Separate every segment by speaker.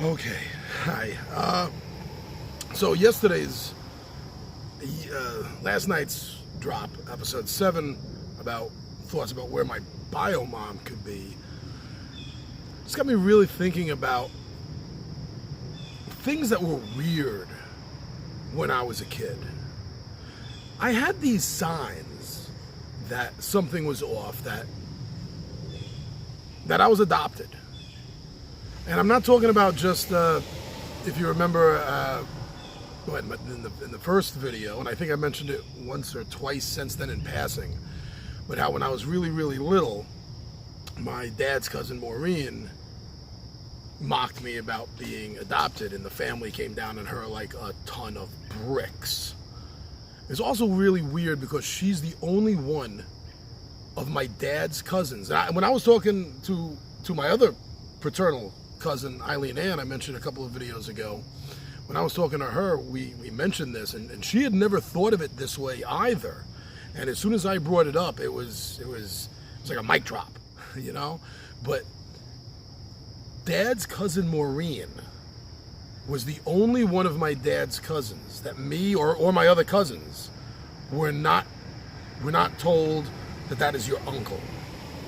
Speaker 1: Okay, hi. So yesterday's, last night's drop, episode 7, about thoughts about where my bio mom could be, it's got me really thinking about things that were weird when I was a kid. I had these signs that something was off, that I was adopted. And I'm not talking about just, if you remember, in the first video, and I think I mentioned it once or twice since then in passing, but how when I was really, really little, my dad's cousin Maureen mocked me about being adopted, and the family came down on her like a ton of bricks. It's also really weird because she's the only one of my dad's cousins. And when I was talking to my other paternal cousin, Eileen Ann, I mentioned a couple of videos ago, when I was talking to her, we mentioned this, and she had never thought of it this way either. And as soon as I brought it up, it was like a mic drop, you know? But Dad's cousin Maureen was the only one of my dad's cousins that me or my other cousins were not told that is your uncle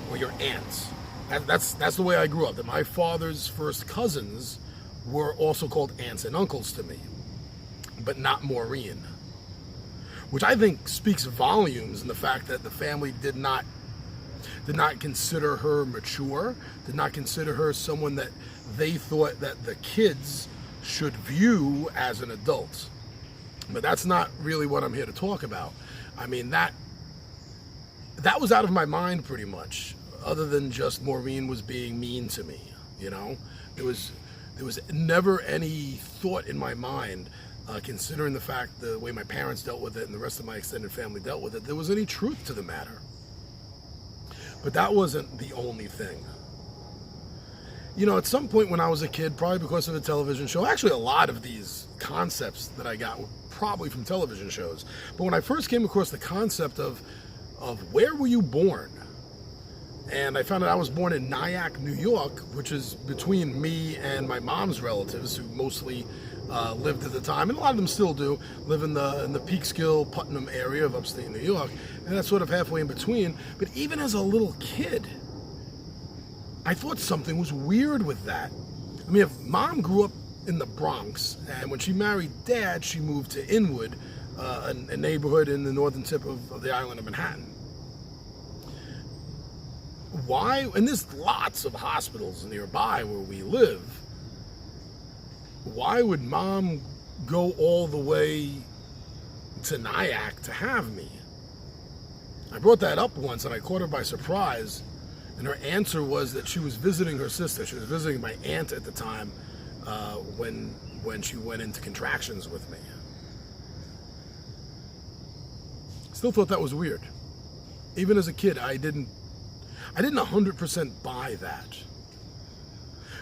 Speaker 1: or your aunts. That's the way I grew up. That my father's first cousins were also called aunts and uncles to me, but not Maureen, which I think speaks volumes in the fact that the family did not consider her mature, did not consider her someone that they thought that the kids should view as an adult. But that's not really what I'm here to talk about. I mean, that was out of my mind pretty much, other than just Maureen was being mean to me, you know? There was never any thought in my mind, considering the fact the way my parents dealt with it and the rest of my extended family dealt with it, there was any truth to the matter. But that wasn't the only thing. You know, at some point when I was a kid, probably because of a television show, actually a lot of these concepts that I got were probably from television shows. But when I first came across the concept of where were you born? And I found out I was born in Nyack, New York, which is between me and my mom's relatives, who mostly lived at the time, and a lot of them still do, live in the Peekskill, Putnam area of upstate New York, and that's sort of halfway in between. But even as a little kid, I thought something was weird with that. I mean, if Mom grew up in the Bronx, and when she married Dad, she moved to Inwood, a neighborhood in the northern tip of the island of Manhattan. Why, and there's lots of hospitals nearby where we live, why would Mom go all the way to Nyack to have me? I brought that up once and I caught her by surprise, and her answer was that she was visiting her sister. She was visiting my aunt at the time when she went into contractions with me. Still thought that was weird. Even as a kid, I didn't 100% buy that.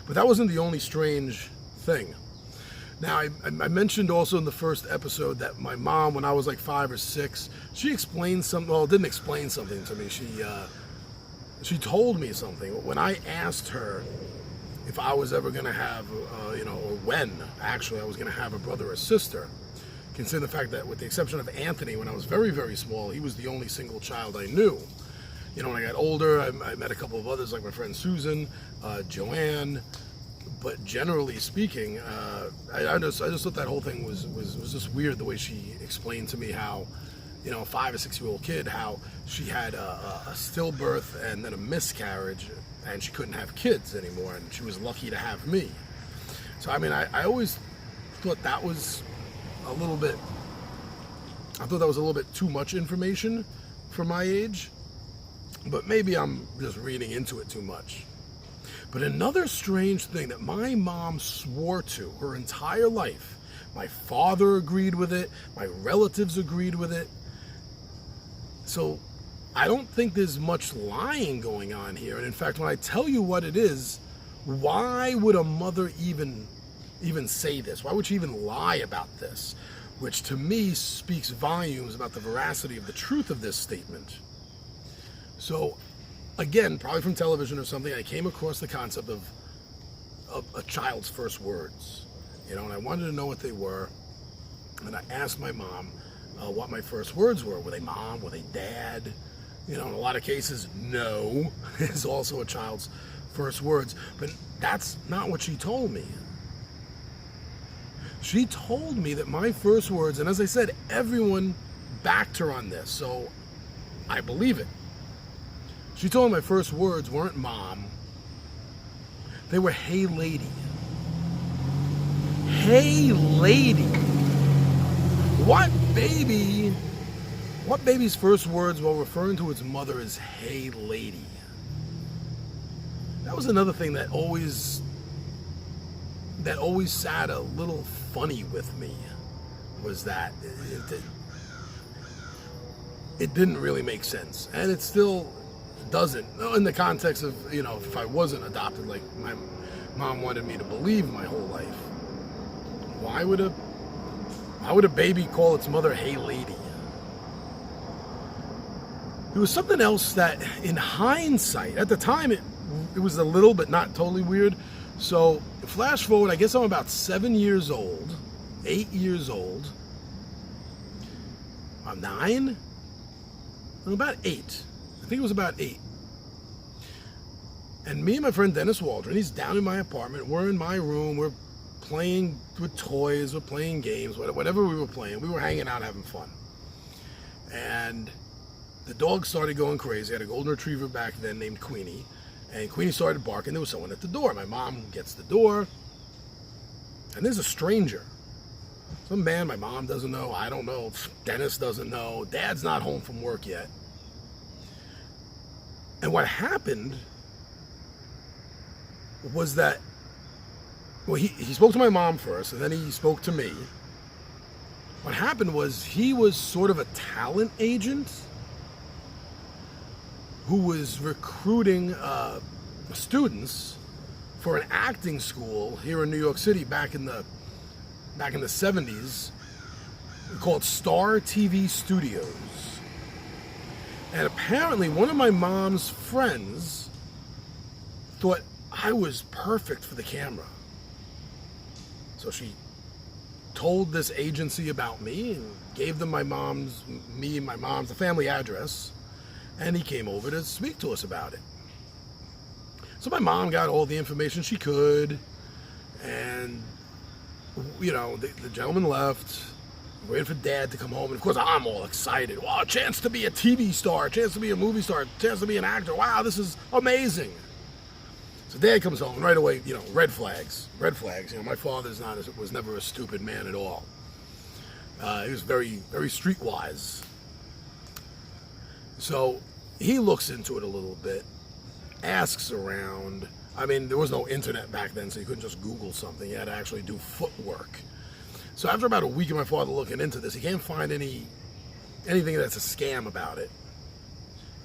Speaker 1: But that wasn't the only strange thing. Now, I mentioned also in the first episode that my mom, when I was like 5 or 6, she explained something, well, didn't explain something to me. She told me something. When I asked her if I was ever going to have, or when, actually, I was going to have a brother or sister, considering the fact that with the exception of Anthony, when I was very, very small, he was the only single child I knew. You know, when I got older, I met a couple of others, like my friend Susan, Joanne, but generally speaking, I just thought that whole thing was just weird, the way she explained to me how, you know, a 5 or 6 year old kid, how she had a stillbirth and then a miscarriage, and she couldn't have kids anymore, and she was lucky to have me. So, I mean, I always thought that was a little bit too much information for my age. But maybe I'm just reading into it too much. But another strange thing that my mom swore to her entire life, my father agreed with it, my relatives agreed with it. So I don't think there's much lying going on here. And in fact, when I tell you what it is, why would a mother even say this? Why would she even lie about this? Which to me speaks volumes about the veracity of the truth of this statement. So, again, probably from television or something, I came across the concept a child's first words, you know, and I wanted to know what they were. And I asked my mom what my first words were. Were they mom? Were they dad? You know, in a lot of cases, no is also a child's first words. But that's not what she told me. She told me that my first words, and as I said, everyone backed her on this, so I believe it. She told me my first words weren't mom. They were, hey lady. Hey lady. What baby's first words while referring to its mother is, hey lady? That was another thing that always sat a little funny with me, was that it didn't really make sense. And it still doesn't, in the context of, you know, if I wasn't adopted like my mom wanted me to believe my whole life. Why would a baby call its mother, hey lady? There was something else that, in hindsight, at the time it was a little but not totally weird. So flash forward, I guess I'm about 7 years old, 8 years old. I'm 9? I'm about 8. I think it was about 8. And me and my friend Dennis Waldron, he's down in my apartment. We're in my room. We're playing with toys. We're playing games. Whatever we were playing, we were hanging out, having fun. And the dog started going crazy. I had a golden retriever back then named Queenie. And Queenie started barking. There was someone at the door. My mom gets the door. And there's a stranger. Some man my mom doesn't know. I don't know. Dennis doesn't know. Dad's not home from work yet. And what happened was that, well, he spoke to my mom first, and then he spoke to me. What happened was he was sort of a talent agent who was recruiting students for an acting school here in New York City back in the 70s called Star TV Studios. And apparently one of my mom's friends thought I was perfect for the camera. So she told this agency about me and gave them my mom's the family address, and he came over to speak to us about it. So my mom got all the information she could, and you know, the gentleman left, waited for Dad to come home, and of course I'm all excited. Wow, a chance to be a TV star, a chance to be a movie star, a chance to be an actor. Wow, this is amazing. So Dad comes home, and right away, you know, red flags. You know, my father was never a stupid man at all. He was very, very streetwise. So he looks into it a little bit, asks around. I mean, there was no internet back then, so you couldn't just Google something. You had to actually do footwork. So after about a week of my father looking into this, he can't find anything that's a scam about it.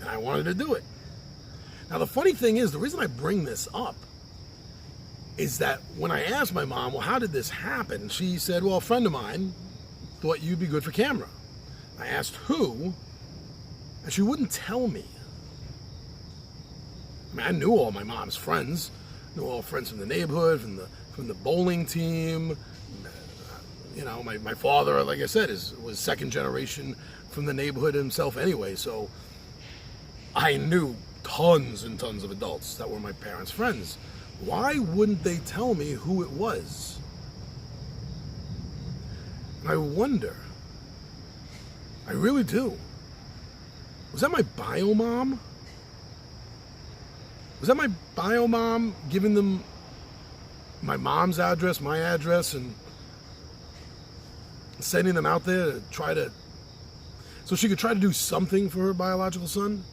Speaker 1: And I wanted to do it. Now, the funny thing is, the reason I bring this up is that when I asked my mom, well, how did this happen? She said, well, a friend of mine thought you'd be good for camera. I asked who, and she wouldn't tell me. I mean, I knew all my mom's friends. I knew all friends from the neighborhood, from the bowling team. You know, my father, like I said, was second generation from the neighborhood himself anyway, so I knew tons and tons of adults that were my parents' friends. Why wouldn't they tell me who it was? And I wonder. I really do. Was that my bio mom? Was that my bio mom giving them my mom's address, my address, and sending them out there to so she could try to do something for her biological son?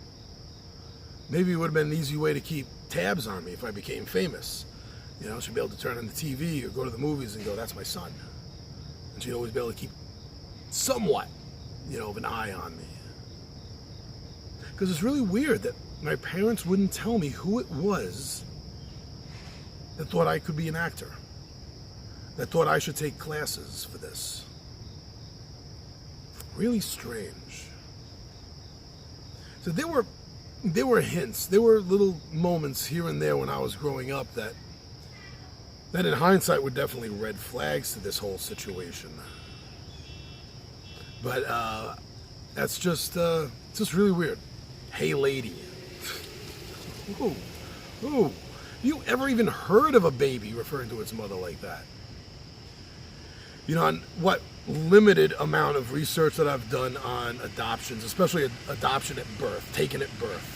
Speaker 1: Maybe it would have been an easy way to keep tabs on me if I became famous. You know, she'd be able to turn on the TV or go to the movies and go, that's my son. And she'd always be able to keep somewhat, you know, of an eye on me. Because it's really weird that my parents wouldn't tell me who it was that thought I could be an actor, that thought I should take classes for this. Really strange. So there were hints, there were little moments here and there when I was growing up that that in hindsight were definitely red flags to this whole situation. But that's just really weird. Hey, lady. Ooh. You ever even heard of a baby referring to its mother like that? You know, on what limited amount of research that I've done on adoptions, especially adoption at birth, taken at birth.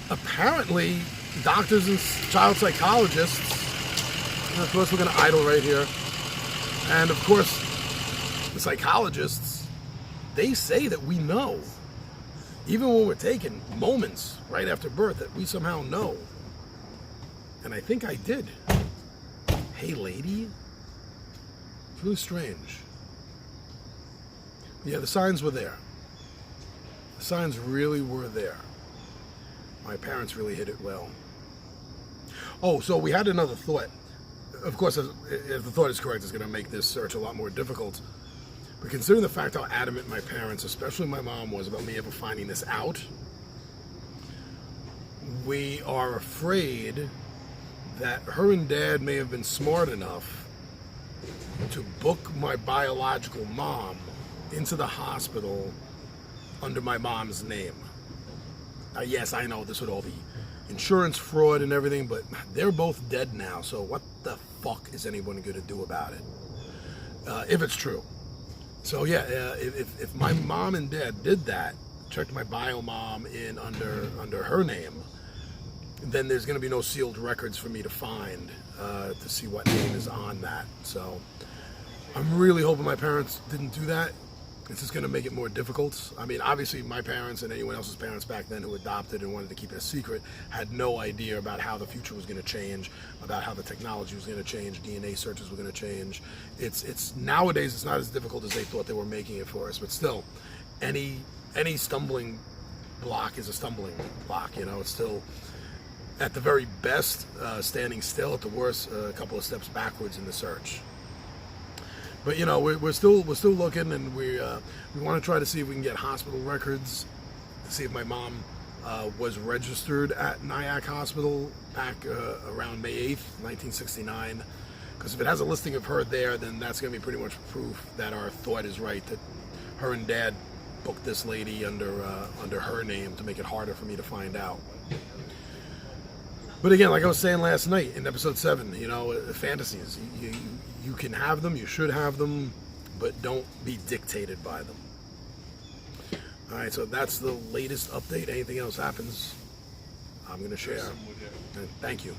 Speaker 1: Apparently, doctors and child psychologists, and of course we're going to idle right here, and of course the psychologists, they say that we know, even when we're taken moments right after birth, that we somehow know. And I think I did. Hey, lady. It's really strange. Yeah, the signs were there. The signs really were there. My parents really hit it well. Oh, so we had another thought. Of course, if the thought is correct, it's going to make this search a lot more difficult. But considering the fact how adamant my parents, especially my mom, was about me ever finding this out, we are afraid that her and Dad may have been smart enough to book my biological mom into the hospital under my mom's name. Yes, I know this would all be insurance fraud and everything, but they're both dead now, so what the fuck is anyone going to do about it? If it's true. So yeah, if my mom and dad did that, checked my bio mom in under her name, then there's going to be no sealed records for me to find to see what name is on that. So I'm really hoping my parents didn't do that. It's just going to make it more difficult. I mean, obviously my parents and anyone else's parents back then who adopted and wanted to keep it a secret had no idea about how the future was going to change, about how the technology was going to change, DNA searches were going to change. It's nowadays it's not as difficult as they thought they were making it for us, but still, any stumbling block is a stumbling block. You know, it's still at the very best standing still, at the worst a couple of steps backwards in the search. But you know, we're still looking, and we want to try to see if we can get hospital records to see if my mom was registered at Nyack Hospital back around May 8th, 1969. Because if it has a listing of her there, then that's going to be pretty much proof that our thought is right, that her and Dad booked this lady under her name to make it harder for me to find out. But again, like I was saying last night in episode 7, you know, fantasies. You can have them, you should have them, but don't be dictated by them. All right, so that's the latest update. Anything else happens, I'm going to share. And thank you.